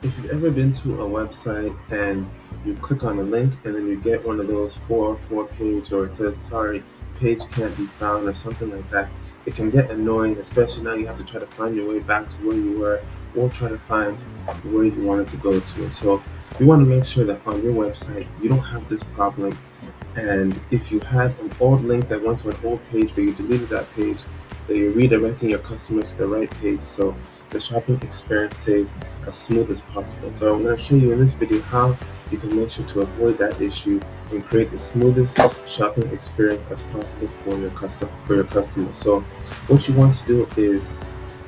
If you've ever been to a website and you click on a link and then you get one of those 404 page, or it says, sorry, page can't be found, or something like that, it can get annoying, especially now you have to try to find your way back to where you were or try to find where you wanted to go to. And so you want to make sure that on your website you don't have this problem. And if you had an old link that went to an old page but you deleted that page, that you're redirecting your customers to the right page so the shopping experience stays as smooth as possible. So I'm going to show you in this video how you can make sure to avoid that issue and create the smoothest shopping experience as possible for your customers. So what you want to do is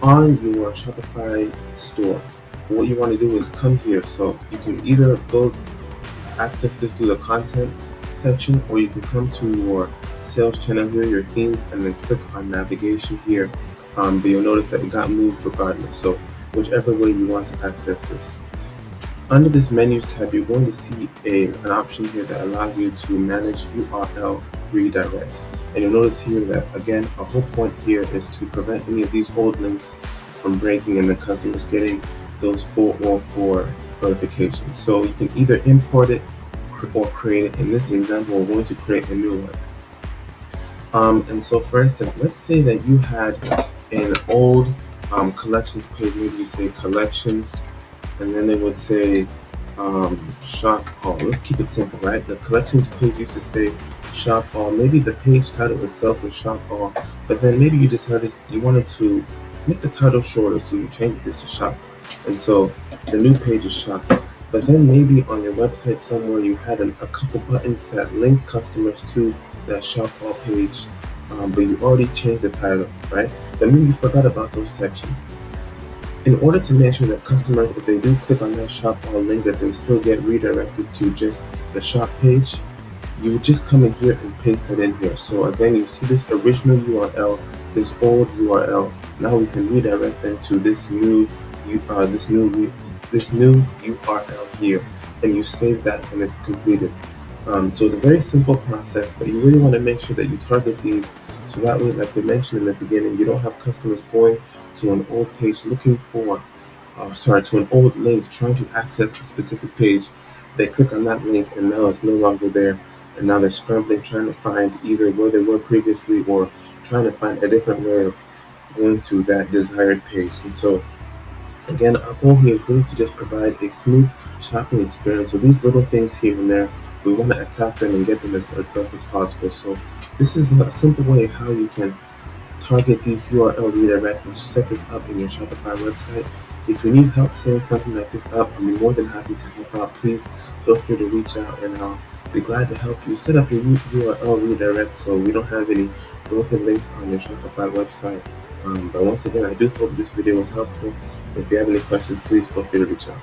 on your Shopify store, what you want to do is come here. So you can either go access this through the content section, or you can come to your sales channel here, your themes, and then click on navigation here. But you'll notice that it got moved regardless. So whichever way you want to access this. Under this menus tab, you're going to see an option here that allows you to manage URL redirects. And you'll notice here that, again, our whole point here is to prevent any of these old links from breaking and the customers getting those 404 notifications. So you can either import it or create it. In this example, we're going to create a new one. And so for instance, let's say that you had an old collections page. Maybe you say collections, and then it would say shop all. Let's keep it simple, right? The collections page used to say shop all. Maybe the page title itself was shop all, but then maybe you decided you wanted to make the title shorter, so you changed this to shop. And so the new page is shop. But then maybe on your website somewhere you had a couple buttons that linked customers to that shop all page, but you already changed the title, right? But maybe you forgot about those sections. In order to make sure that customers, if they do click on that shop all link, that they still get redirected to just the shop page, you would just come in here and paste it in here. So again, you see this original URL, this old URL. Now we can redirect them to this new URL here, and you save that and it's completed. So it's a very simple process, but you really want to make sure that you target these so that way, like we mentioned in the beginning, you don't have customers going to an old page looking for, to an old link trying to access a specific page. They click on that link and now it's no longer there, and now they're scrambling trying to find either where they were previously or trying to find a different way of going to that desired page. And so again, our goal here is really to just provide a smooth shopping experience. So these little things here and there, we want to attack them and get them as best as possible. So this is a simple way of how you can target these URL redirects and set this up in your Shopify website. If you need help setting something like this up, I'll be more than happy to help out. Please feel free to reach out and I'll be glad to help you set up your URL redirect so we don't have any broken links on your Shopify website. But once again, I do hope this video was helpful. If you have any questions, please feel free to reach out.